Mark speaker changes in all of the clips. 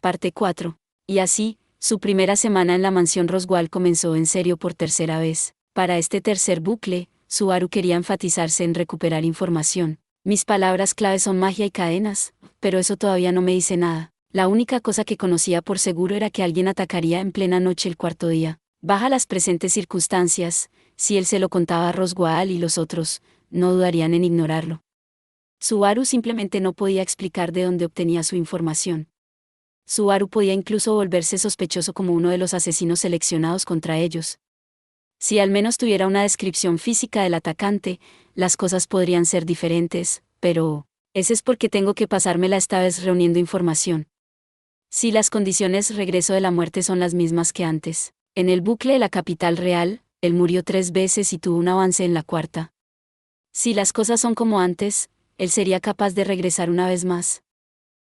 Speaker 1: Parte 4. Y así, su primera semana en la mansión Roswell comenzó en serio por tercera vez. Para este tercer bucle, Subaru quería enfatizarse en recuperar información. Mis palabras clave son magia y cadenas, pero eso todavía no me dice nada. La única cosa que conocía por seguro era que alguien atacaría en plena noche el cuarto día. Baja las presentes circunstancias, si él se lo contaba a Roswell y los otros, no dudarían en ignorarlo. Subaru simplemente no podía explicar de dónde obtenía su información. Subaru podía incluso volverse sospechoso como uno de los asesinos seleccionados contra ellos. Si al menos tuviera una descripción física del atacante, las cosas podrían ser diferentes, pero ese es porque tengo que pasármela esta vez reuniendo información. Si las condiciones regreso de la muerte son las mismas que antes. En el bucle de la capital real, él murió 3 veces y tuvo un avance en la cuarta. Si las cosas son como antes, él sería capaz de regresar una vez más.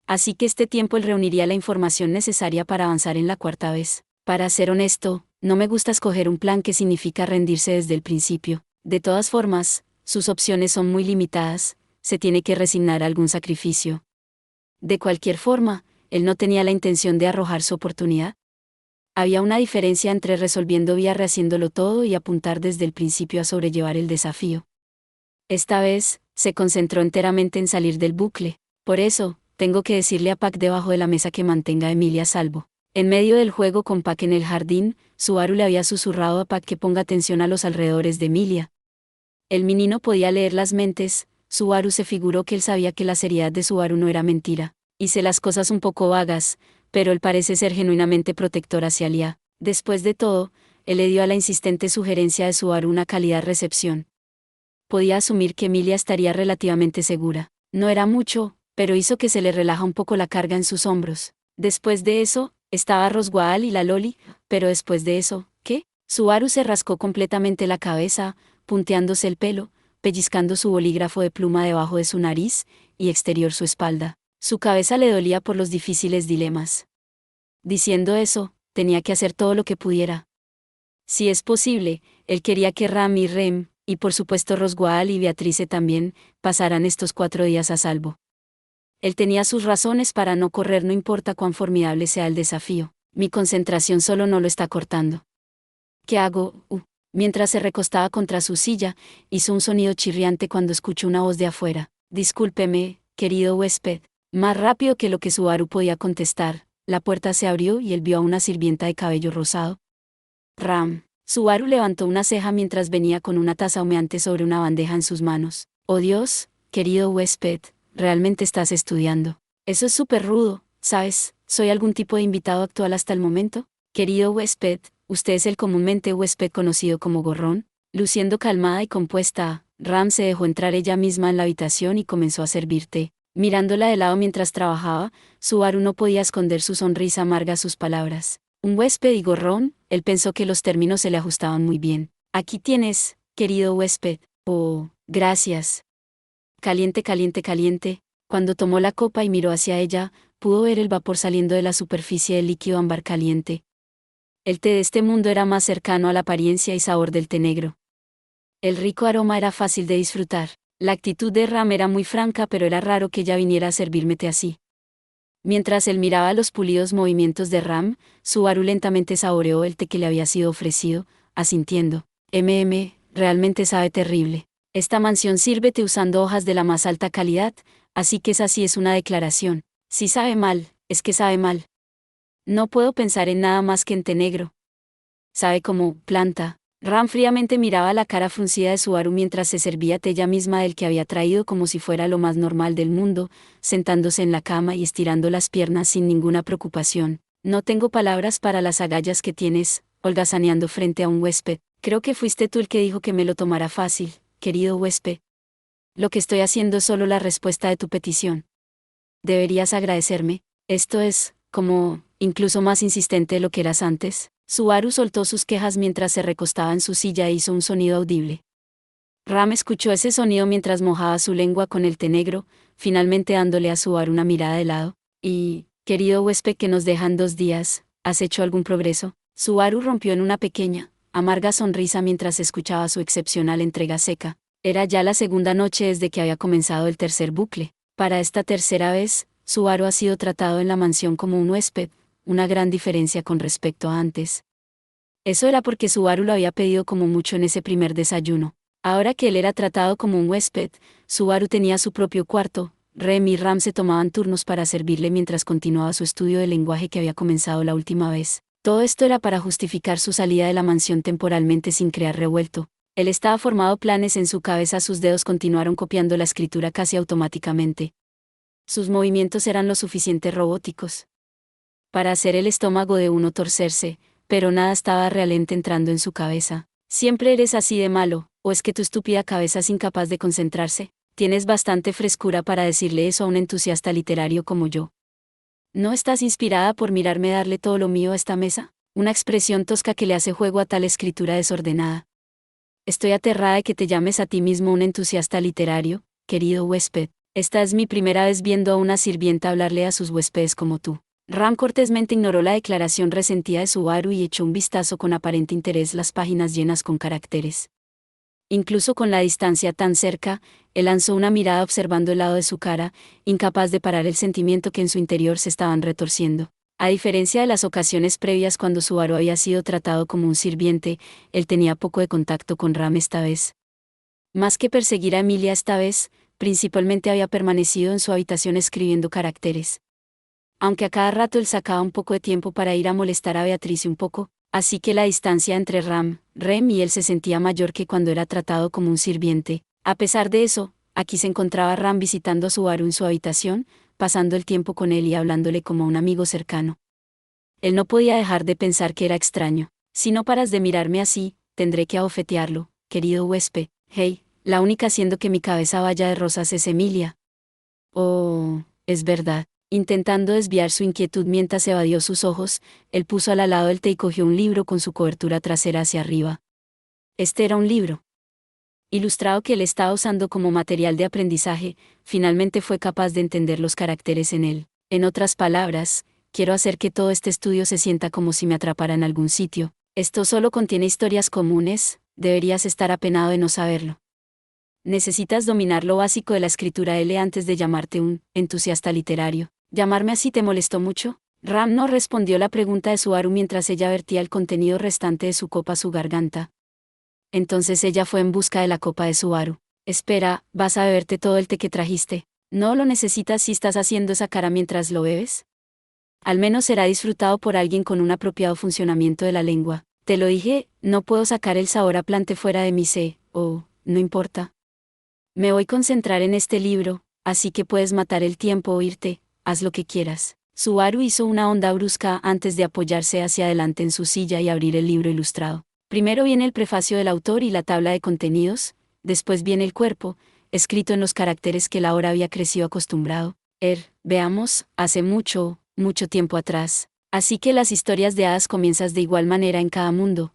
Speaker 1: Así que este tiempo él reuniría la información necesaria para avanzar en la cuarta vez. Para ser honesto, no me gusta escoger un plan que significa rendirse desde el principio. De todas formas, sus opciones son muy limitadas, se tiene que resignar a algún sacrificio. De cualquier forma, él no tenía la intención de arrojar su oportunidad. Había una diferencia entre resolviendo vía rehaciéndolo todo y apuntar desde el principio a sobrellevar el desafío. Esta vez, se concentró enteramente en salir del bucle. Por eso, tengo que decirle a Pac debajo de la mesa que mantenga a Emilia a salvo. En medio del juego con Pac en el jardín, Subaru le había susurrado a Pac que ponga atención a los alrededores de Emilia. El menino podía leer las mentes, Subaru se figuró que él sabía que la seriedad de Subaru no era mentira. Hice las cosas un poco vagas, pero él parece ser genuinamente protector hacia Lia. Después de todo, él le dio a la insistente sugerencia de Subaru una cálida recepción. Podía asumir que Emilia estaría relativamente segura. No era mucho, pero hizo que se le relaja un poco la carga en sus hombros. Después de eso, estaba Roswell y la Loli, pero después de eso, ¿qué? Subaru se rascó completamente la cabeza, punteándose el pelo, pellizcando su bolígrafo de pluma debajo de su nariz, y exterior su espalda. Su cabeza le dolía por los difíciles dilemas. Diciendo eso, tenía que hacer todo lo que pudiera. Si es posible, él quería que Ram y Rem, y por supuesto Roswell y Beatrice también, pasaran estos 4 días a salvo. Él tenía sus razones para no correr, no importa cuán formidable sea el desafío. Mi concentración solo no lo está cortando. ¿Qué hago? Mientras se recostaba contra su silla, hizo un sonido chirriante cuando escuchó una voz de afuera. Discúlpeme, querido huésped. Más rápido que lo que Subaru podía contestar, la puerta se abrió y él vio a una sirvienta de cabello rosado. Ram. Subaru levantó una ceja mientras venía con una taza humeante sobre una bandeja en sus manos. Oh Dios, querido huésped, ¿realmente estás estudiando? Eso es súper rudo, ¿sabes? ¿Soy algún tipo de invitado actual hasta el momento? Querido huésped, ¿usted es el comúnmente huésped conocido como gorrón? Luciendo calmada y compuesta, Ram se dejó entrar ella misma en la habitación y comenzó a servir té. Mirándola de lado mientras trabajaba, Subaru no podía esconder su sonrisa amarga a sus palabras. Un huésped y gorrón, él pensó que los términos se le ajustaban muy bien. Aquí tienes, querido huésped. Oh, gracias. Caliente, caliente, caliente. Cuando tomó la copa y miró hacia ella, pudo ver el vapor saliendo de la superficie del líquido ámbar caliente. El té de este mundo era más cercano a la apariencia y sabor del té negro. El rico aroma era fácil de disfrutar. La actitud de Ram era muy franca, pero era raro que ella viniera a servirme té así. Mientras él miraba los pulidos movimientos de Ram, Subaru lentamente saboreó el té que le había sido ofrecido, asintiendo. Realmente sabe terrible. Esta mansión sirve té usando hojas de la más alta calidad, así que esa sí es una declaración. Si sabe mal, es que sabe mal. No puedo pensar en nada más que en té negro. Sabe como planta. Ram fríamente miraba la cara fruncida de Subaru mientras se servía té ella misma del que había traído como si fuera lo más normal del mundo, sentándose en la cama y estirando las piernas sin ninguna preocupación. No tengo palabras para las agallas que tienes, holgazaneando frente a un huésped. Creo que fuiste tú el que dijo que me lo tomara fácil, querido huésped. Lo que estoy haciendo es solo la respuesta de tu petición. Deberías agradecerme. Esto es, como, incluso más insistente de lo que eras antes. Subaru soltó sus quejas mientras se recostaba en su silla e hizo un sonido audible. Ram escuchó ese sonido mientras mojaba su lengua con el té negro, finalmente dándole a Subaru una mirada de lado. Y, querido huésped que nos dejan 2 días, ¿has hecho algún progreso? Subaru rompió en una pequeña, amarga sonrisa mientras escuchaba su excepcional entrega seca. Era ya la segunda noche desde que había comenzado el tercer bucle. Para esta tercera vez, Subaru ha sido tratado en la mansión como un huésped, una gran diferencia con respecto a antes. Eso era porque Subaru lo había pedido como mucho en ese primer desayuno. Ahora que él era tratado como un huésped, Subaru tenía su propio cuarto. Rem y Ram se tomaban turnos para servirle mientras continuaba su estudio del lenguaje que había comenzado la última vez. Todo esto era para justificar su salida de la mansión temporalmente sin crear revuelto. Él estaba formado planes en su cabeza, sus dedos continuaron copiando la escritura casi automáticamente. Sus movimientos eran lo suficiente robóticos para hacer el estómago de uno torcerse, pero nada estaba realmente entrando en su cabeza. ¿Siempre eres así de malo, o es que tu estúpida cabeza es incapaz de concentrarse? Tienes bastante frescura para decirle eso a un entusiasta literario como yo. ¿No estás inspirada por mirarme darle todo lo mío a esta mesa? Una expresión tosca que le hace juego a tal escritura desordenada. Estoy aterrada de que te llames a ti mismo un entusiasta literario, querido huésped. Esta es mi primera vez viendo a una sirvienta hablarle a sus huéspedes como tú. Ram cortésmente ignoró la declaración resentida de Subaru y echó un vistazo con aparente interés las páginas llenas con caracteres. Incluso con la distancia tan cerca, él lanzó una mirada observando el lado de su cara, incapaz de parar el sentimiento que en su interior se estaban retorciendo. A diferencia de las ocasiones previas cuando Subaru había sido tratado como un sirviente, él tenía poco de contacto con Ram esta vez. Más que perseguir a Emilia esta vez, principalmente había permanecido en su habitación escribiendo caracteres. Aunque a cada rato él sacaba un poco de tiempo para ir a molestar a Beatriz un poco, así que la distancia entre Rem y él se sentía mayor que cuando era tratado como un sirviente. A pesar de eso, aquí se encontraba Ram visitando a Subaru en su habitación, pasando el tiempo con él y hablándole como a un amigo cercano. Él no podía dejar de pensar que era extraño. Si no paras de mirarme así, tendré que abofetearlo, querido huésped. Hey, la única haciendo que mi cabeza vaya de rosas es Emilia. Oh, es verdad. Intentando desviar su inquietud mientras evadió sus ojos, él puso al lado del té y cogió un libro con su cobertura trasera hacia arriba. Este era un libro ilustrado que él estaba usando como material de aprendizaje. Finalmente fue capaz de entender los caracteres en él. En otras palabras, quiero hacer que todo este estudio se sienta como si me atrapara en algún sitio. Esto solo contiene historias comunes, deberías estar apenado de no saberlo. Necesitas dominar lo básico de la escritura L antes de llamarte un entusiasta literario. ¿Llamarme así te molestó mucho? Ram no respondió la pregunta de Subaru mientras ella vertía el contenido restante de su copa a su garganta. Entonces ella fue en busca de la copa de Subaru. Espera, ¿vas a beberte todo el té que trajiste? ¿No lo necesitas si estás haciendo esa cara mientras lo bebes? Al menos será disfrutado por alguien con un apropiado funcionamiento de la lengua. Te lo dije, no puedo sacar el sabor a plante fuera de mi sé, no importa. Me voy a concentrar en este libro, así que puedes matar el tiempo o irte, haz lo que quieras. Subaru hizo una onda brusca antes de apoyarse hacia adelante en su silla y abrir el libro ilustrado. Primero viene el prefacio del autor y la tabla de contenidos, después viene el cuerpo, escrito en los caracteres que él ahora había crecido acostumbrado. Veamos, hace mucho, mucho tiempo atrás. Así que las historias de hadas comienzan de igual manera en cada mundo.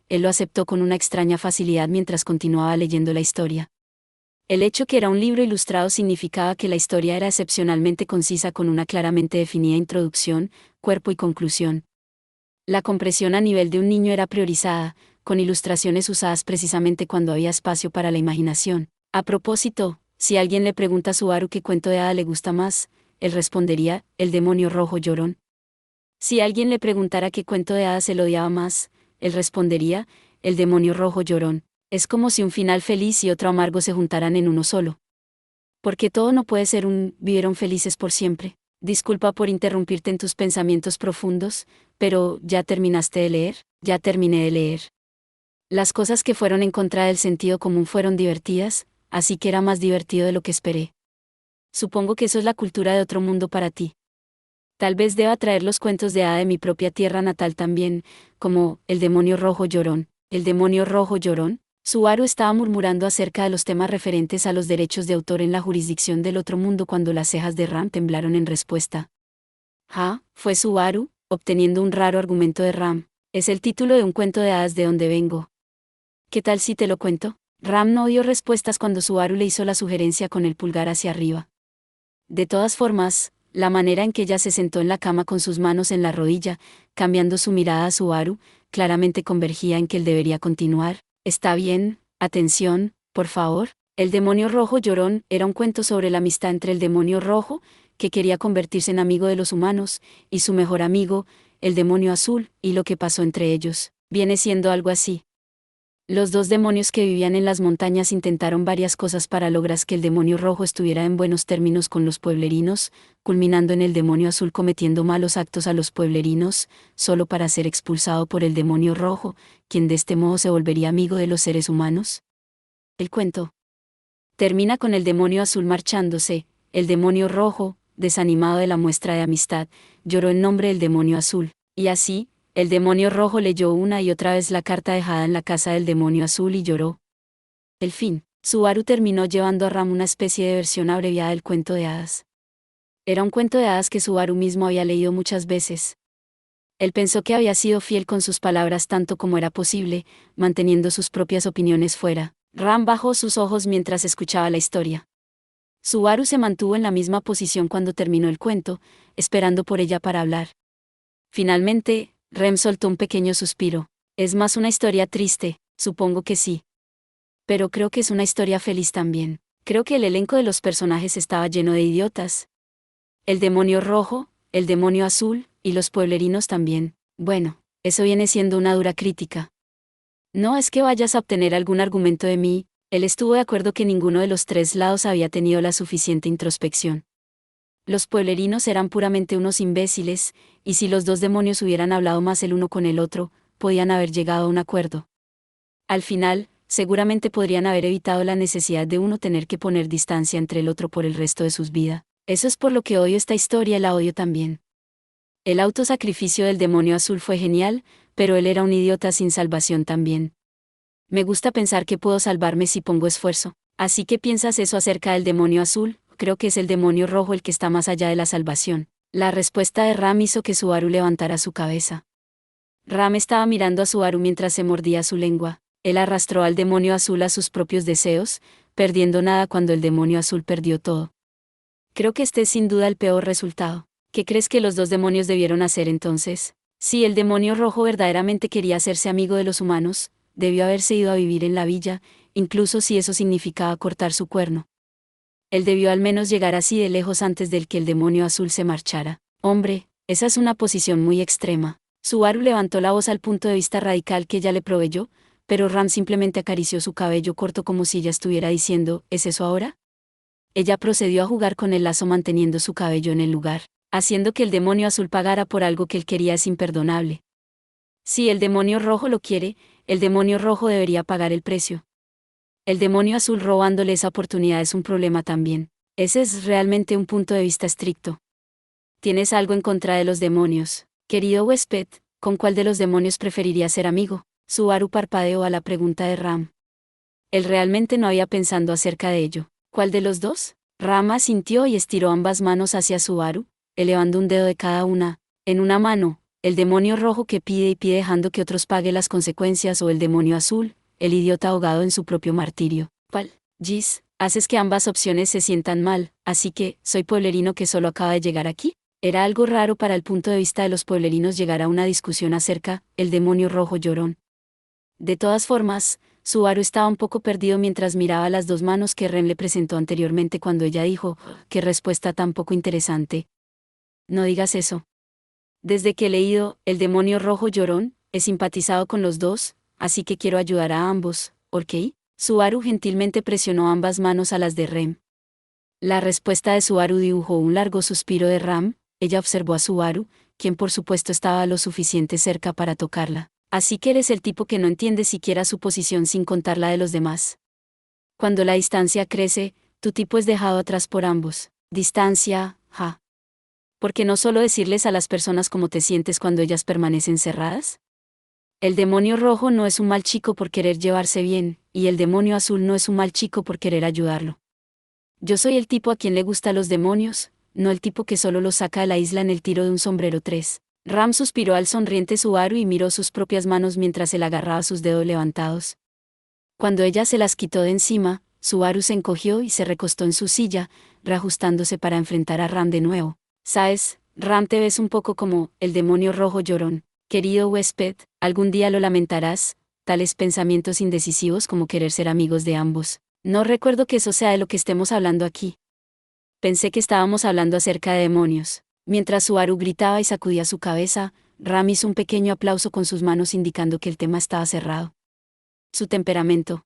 Speaker 1: Él lo aceptó con una extraña facilidad mientras continuaba leyendo la historia. El hecho que era un libro ilustrado significaba que la historia era excepcionalmente concisa con una claramente definida introducción, cuerpo y conclusión. La compresión a nivel de un niño era priorizada, con ilustraciones usadas precisamente cuando había espacio para la imaginación. A propósito, si alguien le pregunta a Subaru qué cuento de hada le gusta más, él respondería, el demonio rojo llorón. Si alguien le preguntara qué cuento de hadas él odiaba más, él respondería, el demonio rojo llorón. Es como si un final feliz y otro amargo se juntaran en uno solo. Porque todo no puede ser vivieron felices por siempre. Disculpa por interrumpirte en tus pensamientos profundos, pero ¿ya terminaste de leer? Ya terminé de leer. Las cosas que fueron en contra del sentido común fueron divertidas, así que era más divertido de lo que esperé. Supongo que eso es la cultura de otro mundo para ti. Tal vez deba traer los cuentos de hada de mi propia tierra natal también, como el demonio rojo llorón. ¿El demonio rojo llorón? Subaru estaba murmurando acerca de los temas referentes a los derechos de autor en la jurisdicción del otro mundo cuando las cejas de Ram temblaron en respuesta. Fue Subaru, obteniendo un raro argumento de Ram. Es el título de un cuento de hadas de donde vengo. ¿Qué tal si te lo cuento? Ram no dio respuestas cuando Subaru le hizo la sugerencia con el pulgar hacia arriba. De todas formas, la manera en que ella se sentó en la cama con sus manos en la rodilla, cambiando su mirada a Subaru, claramente convergía en que él debería continuar. Está bien, atención, por favor. El demonio rojo llorón era un cuento sobre la amistad entre el demonio rojo, que quería convertirse en amigo de los humanos, y su mejor amigo, el demonio azul, y lo que pasó entre ellos, viene siendo algo así. Los dos demonios que vivían en las montañas intentaron varias cosas para lograr que el demonio rojo estuviera en buenos términos con los pueblerinos, culminando en el demonio azul cometiendo malos actos a los pueblerinos, solo para ser expulsado por el demonio rojo, quien de este modo se volvería amigo de los seres humanos. El cuento termina con el demonio azul marchándose. El demonio rojo, desanimado de la muestra de amistad, lloró en nombre del demonio azul, y así, el demonio rojo leyó una y otra vez la carta dejada en la casa del demonio azul y lloró. El fin. Subaru terminó llevando a Ram una especie de versión abreviada del cuento de hadas. Era un cuento de hadas que Subaru mismo había leído muchas veces. Él pensó que había sido fiel con sus palabras tanto como era posible, manteniendo sus propias opiniones fuera. Ram bajó sus ojos mientras escuchaba la historia. Subaru se mantuvo en la misma posición cuando terminó el cuento, esperando por ella para hablar. Finalmente, Rem soltó un pequeño suspiro. Es más una historia triste, supongo que sí. Pero creo que es una historia feliz también. Creo que el elenco de los personajes estaba lleno de idiotas. El demonio rojo, el demonio azul, y los pueblerinos también. Bueno, eso viene siendo una dura crítica. No es que vayas a obtener algún argumento de mí, él estuvo de acuerdo que ninguno de los tres lados había tenido la suficiente introspección. Los pueblerinos eran puramente unos imbéciles, y si los dos demonios hubieran hablado más el uno con el otro, podían haber llegado a un acuerdo. Al final, seguramente podrían haber evitado la necesidad de uno tener que poner distancia entre el otro por el resto de sus vidas. Eso es por lo que odio esta historia y la odio también. El autosacrificio del demonio azul fue genial, pero él era un idiota sin salvación también. Me gusta pensar que puedo salvarme si pongo esfuerzo. Así que piensas eso acerca del demonio azul. Creo que es el demonio rojo el que está más allá de la salvación. La respuesta de Ram hizo que Subaru levantara su cabeza. Ram estaba mirando a Subaru mientras se mordía su lengua. Él arrastró al demonio azul a sus propios deseos, perdiendo nada cuando el demonio azul perdió todo. Creo que este es sin duda el peor resultado. ¿Qué crees que los dos demonios debieron hacer entonces? Si el demonio rojo verdaderamente quería hacerse amigo de los humanos, debió haberse ido a vivir en la villa, incluso si eso significaba cortar su cuerno. Él debió al menos llegar así de lejos antes del que el demonio azul se marchara. Hombre, esa es una posición muy extrema. Subaru levantó la voz al punto de vista radical que ella le proveyó, pero Ram simplemente acarició su cabello corto como si ella estuviera diciendo, ¿es eso ahora? Ella procedió a jugar con el lazo manteniendo su cabello en el lugar, haciendo que el demonio azul pagara por algo que él quería es imperdonable. Si el demonio rojo lo quiere, el demonio rojo debería pagar el precio. El demonio azul robándole esa oportunidad es un problema también. Ese es realmente un punto de vista estricto. ¿Tienes algo en contra de los demonios? Querido huésped, ¿con cuál de los demonios preferirías ser amigo? Subaru parpadeó a la pregunta de Ram. Él realmente no había pensado acerca de ello. ¿Cuál de los dos? Ram asintió y estiró ambas manos hacia Subaru, elevando un dedo de cada una. En una mano, el demonio rojo que pide y pide dejando que otros paguen las consecuencias, o el demonio azul, el idiota ahogado en su propio martirio. Pal, Gis, haces que ambas opciones se sientan mal, así que, soy pueblerino que solo acaba de llegar aquí. Era algo raro para el punto de vista de los pueblerinos llegar a una discusión acerca, el demonio rojo llorón. De todas formas, Subaru estaba un poco perdido mientras miraba las dos manos que Ren le presentó anteriormente cuando ella dijo, qué respuesta tan poco interesante. No digas eso. Desde que he leído, el demonio rojo llorón, he simpatizado con los dos, así que quiero ayudar a ambos, ¿ok? Subaru gentilmente presionó ambas manos a las de Rem. La respuesta de Subaru dibujó un largo suspiro de Ram. Ella observó a Subaru, quien por supuesto estaba lo suficiente cerca para tocarla. Así que eres el tipo que no entiende siquiera su posición sin contar la de los demás. Cuando la distancia crece, tu tipo es dejado atrás por ambos. Distancia, ja. ¿Por qué no solo decirles a las personas cómo te sientes cuando ellas permanecen cerradas? El demonio rojo no es un mal chico por querer llevarse bien, y el demonio azul no es un mal chico por querer ayudarlo. Yo soy el tipo a quien le gustan los demonios, no el tipo que solo los saca de la isla en el tiro de un sombrero 3. Ram suspiró al sonriente Subaru y miró sus propias manos mientras él agarraba sus dedos levantados. Cuando ella se las quitó de encima, Subaru se encogió y se recostó en su silla, reajustándose para enfrentar a Ram de nuevo. ¿Sabes, Ram, te ves un poco como el demonio rojo llorón? Querido huésped, algún día lo lamentarás, tales pensamientos indecisivos como querer ser amigos de ambos. No recuerdo que eso sea de lo que estemos hablando aquí. Pensé que estábamos hablando acerca de demonios. Mientras Subaru gritaba y sacudía su cabeza, Ram hizo un pequeño aplauso con sus manos indicando que el tema estaba cerrado. Su temperamento.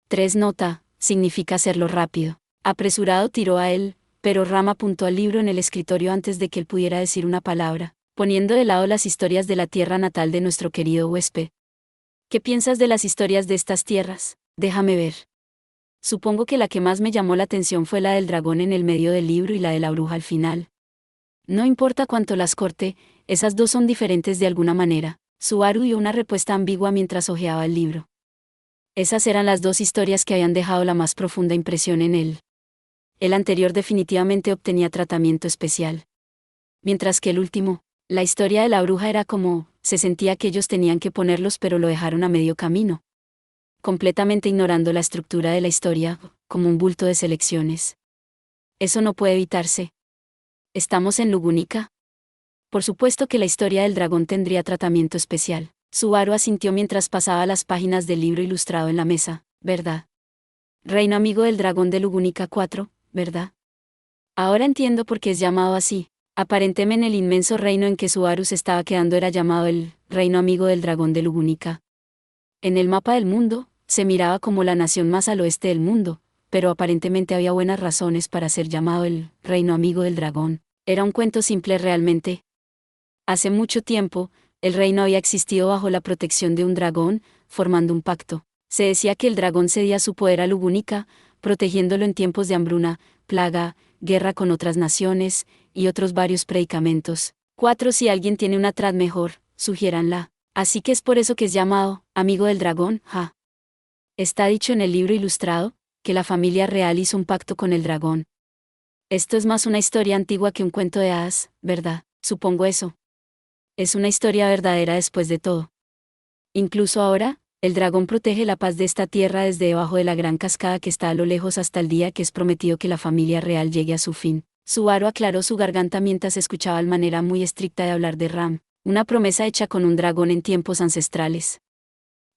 Speaker 1: 3 nota, significa hacerlo rápido. Apresurado tiró a él, pero Ram apuntó al libro en el escritorio antes de que él pudiera decir una palabra, poniendo de lado las historias de la tierra natal de nuestro querido huésped. ¿Qué piensas de las historias de estas tierras? Déjame ver. Supongo que la que más me llamó la atención fue la del dragón en el medio del libro y la de la bruja al final. No importa cuánto las corte, esas dos son diferentes de alguna manera. Subaru dio una respuesta ambigua mientras hojeaba el libro. Esas eran las dos historias que habían dejado la más profunda impresión en él. El anterior definitivamente obtenía tratamiento especial. Mientras que el último, la historia de la bruja era como, se sentía que ellos tenían que ponerlos pero lo dejaron a medio camino. Completamente ignorando la estructura de la historia, como un bulto de selecciones. Eso no puede evitarse. ¿Estamos en Lugúnica? Por supuesto que la historia del dragón tendría tratamiento especial. Subaru asintió mientras pasaba las páginas del libro ilustrado en la mesa, ¿verdad? Reino amigo del dragón de Lugúnica 4, ¿verdad? Ahora entiendo por qué es llamado así. Aparentemente el inmenso reino en que Subaru se estaba quedando era llamado el Reino amigo del dragón de Lugúnica. En el mapa del mundo, se miraba como la nación más al oeste del mundo, pero aparentemente había buenas razones para ser llamado el Reino amigo del dragón. Era un cuento simple realmente. Hace mucho tiempo, el reino había existido bajo la protección de un dragón, formando un pacto. Se decía que el dragón cedía su poder a Lugúnica, protegiéndolo en tiempos de hambruna, plaga, guerra con otras naciones, y otros varios predicamentos. 4. Si alguien tiene una trad mejor, sugiéranla. Así que es por eso que es llamado, amigo del dragón, ja. Está dicho en el libro ilustrado, que la familia real hizo un pacto con el dragón. Esto es más una historia antigua que un cuento de hadas, ¿verdad? Supongo eso. Es una historia verdadera después de todo. Incluso ahora, el dragón protege la paz de esta tierra desde debajo de la gran cascada que está a lo lejos hasta el día que es prometido que la familia real llegue a su fin. Subaru aclaró su garganta mientras escuchaba la manera muy estricta de hablar de Ram, una promesa hecha con un dragón en tiempos ancestrales.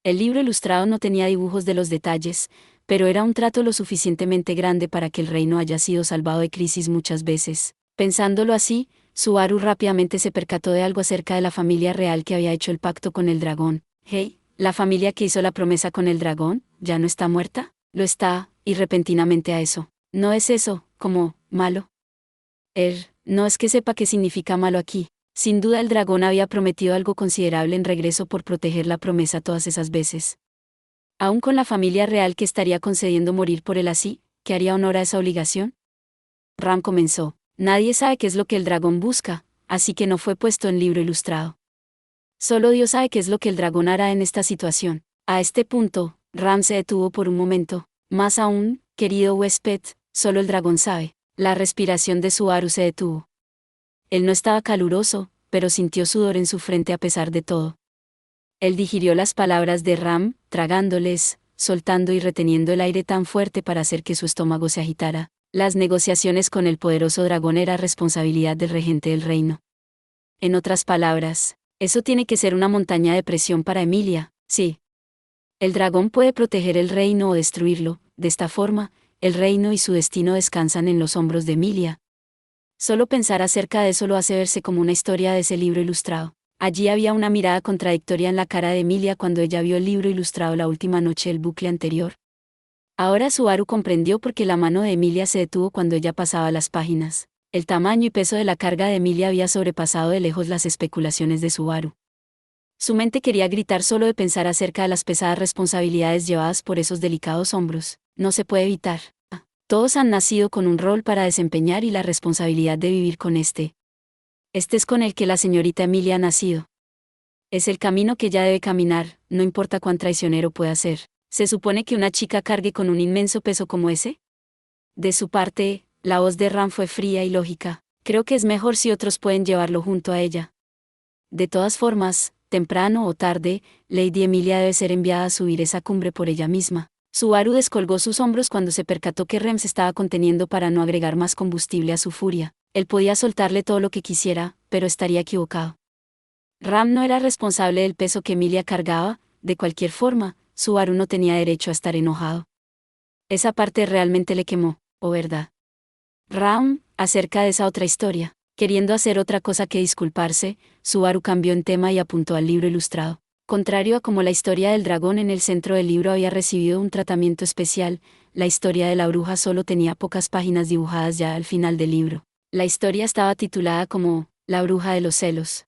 Speaker 1: El libro ilustrado no tenía dibujos de los detalles, pero era un trato lo suficientemente grande para que el reino haya sido salvado de crisis muchas veces. Pensándolo así, Subaru rápidamente se percató de algo acerca de la familia real que había hecho el pacto con el dragón. Hey, ¿la familia que hizo la promesa con el dragón, ya no está muerta? Lo está, y repentinamente a eso. ¿No es eso, como, malo? No es que sepa qué significa malo aquí. Sin duda el dragón había prometido algo considerable en regreso por proteger la promesa todas esas veces. Aún con la familia real que estaría concediendo morir por él así, ¿que haría honor a esa obligación? Ram comenzó. Nadie sabe qué es lo que el dragón busca, así que no fue puesto en libro ilustrado. Solo Dios sabe qué es lo que el dragón hará en esta situación. A este punto, Ram se detuvo por un momento. Más aún, querido huésped, solo el dragón sabe. La respiración de Subaru se detuvo. Él no estaba caluroso, pero sintió sudor en su frente a pesar de todo. Él digirió las palabras de Ram, tragándoles, soltando y reteniendo el aire tan fuerte para hacer que su estómago se agitara. Las negociaciones con el poderoso dragón era responsabilidad del regente del reino. En otras palabras, eso tiene que ser una montaña de presión para Emilia, sí. El dragón puede proteger el reino o destruirlo, de esta forma, el reino y su destino descansan en los hombros de Emilia. Solo pensar acerca de eso lo hace verse como una historia de ese libro ilustrado. Allí había una mirada contradictoria en la cara de Emilia cuando ella vio el libro ilustrado la última noche del bucle anterior. Ahora Subaru comprendió por qué la mano de Emilia se detuvo cuando ella pasaba las páginas. El tamaño y peso de la carga de Emilia había sobrepasado de lejos las especulaciones de Subaru. Su mente quería gritar solo de pensar acerca de las pesadas responsabilidades llevadas por esos delicados hombros. No se puede evitar. Todos han nacido con un rol para desempeñar y la responsabilidad de vivir con este. Este es con el que la señorita Emilia ha nacido. Es el camino que ella debe caminar, no importa cuán traicionero pueda ser. ¿Se supone que una chica cargue con un inmenso peso como ese? De su parte, la voz de Ram fue fría y lógica. Creo que es mejor si otros pueden llevarlo junto a ella. De todas formas, temprano o tarde, Lady Emilia debe ser enviada a subir esa cumbre por ella misma. Subaru descolgó sus hombros cuando se percató que Rem se estaba conteniendo para no agregar más combustible a su furia. Él podía soltarle todo lo que quisiera, pero estaría equivocado. Ram no era responsable del peso que Emilia cargaba, de cualquier forma, Subaru no tenía derecho a estar enojado. Esa parte realmente le quemó, ¿o verdad? Ram, acerca de esa otra historia. Queriendo hacer otra cosa que disculparse, Subaru cambió en tema y apuntó al libro ilustrado. Contrario a como la historia del dragón en el centro del libro había recibido un tratamiento especial, la historia de la bruja solo tenía pocas páginas dibujadas ya al final del libro. La historia estaba titulada como La bruja de los celos.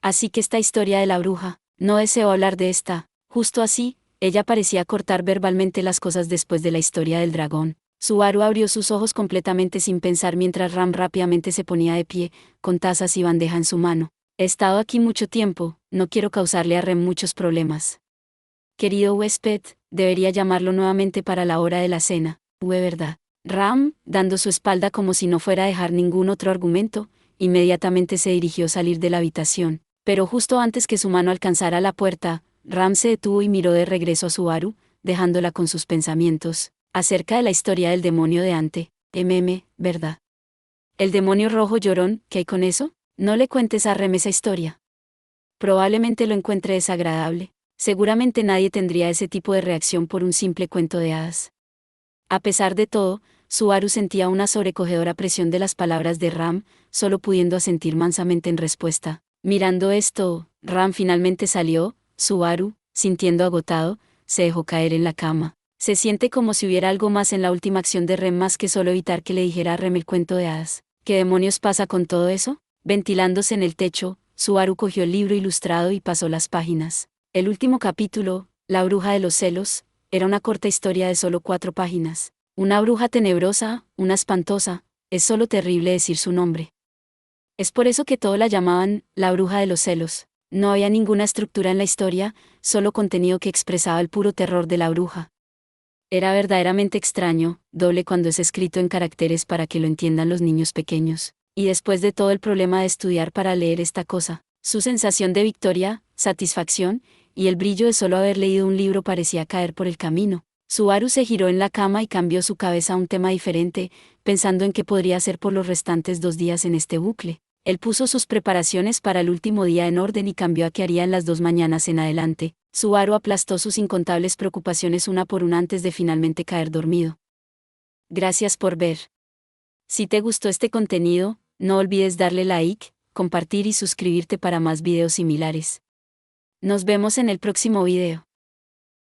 Speaker 1: Así que esta historia de la bruja, no deseo hablar de esta. Justo así, ella parecía cortar verbalmente las cosas después de la historia del dragón. Subaru abrió sus ojos completamente sin pensar mientras Ram rápidamente se ponía de pie, con tazas y bandeja en su mano. He estado aquí mucho tiempo, no quiero causarle a Rem muchos problemas. Querido huésped, debería llamarlo nuevamente para la hora de la cena, ¿fue verdad? Ram, dando su espalda como si no fuera a dejar ningún otro argumento, inmediatamente se dirigió a salir de la habitación, pero justo antes que su mano alcanzara la puerta, Ram se detuvo y miró de regreso a Subaru, dejándola con sus pensamientos, acerca de la historia del demonio de Ante, ¿verdad? El demonio rojo llorón, ¿qué hay con eso? No le cuentes a Rem esa historia. Probablemente lo encuentre desagradable. Seguramente nadie tendría ese tipo de reacción por un simple cuento de hadas. A pesar de todo, Subaru sentía una sobrecogedora presión de las palabras de Ram, solo pudiendo asentir mansamente en respuesta. Mirando esto, Ram finalmente salió. Subaru, sintiendo agotado, se dejó caer en la cama. Se siente como si hubiera algo más en la última acción de Rem más que solo evitar que le dijera a Rem el cuento de hadas. ¿Qué demonios pasa con todo eso? Ventilándose en el techo, Subaru cogió el libro ilustrado y pasó las páginas. El último capítulo, La bruja de los celos, era una corta historia de solo 4 páginas. Una bruja tenebrosa, una espantosa, es solo terrible decir su nombre. Es por eso que todos la llamaban la bruja de los celos. No había ninguna estructura en la historia, solo contenido que expresaba el puro terror de la bruja. Era verdaderamente extraño, doble cuando es escrito en caracteres para que lo entiendan los niños pequeños. Y después de todo el problema de estudiar para leer esta cosa, su sensación de victoria, satisfacción, y el brillo de solo haber leído un libro parecía caer por el camino. Subaru se giró en la cama y cambió su cabeza a un tema diferente, pensando en qué podría hacer por los restantes 2 días en este bucle. Él puso sus preparaciones para el último día en orden y cambió a qué haría en las 2 mañanas en adelante. Subaru aplastó sus incontables preocupaciones una por una antes de finalmente caer dormido. Gracias por ver. Si te gustó este contenido, no olvides darle like, compartir y suscribirte para más videos similares. Nos vemos en el próximo video.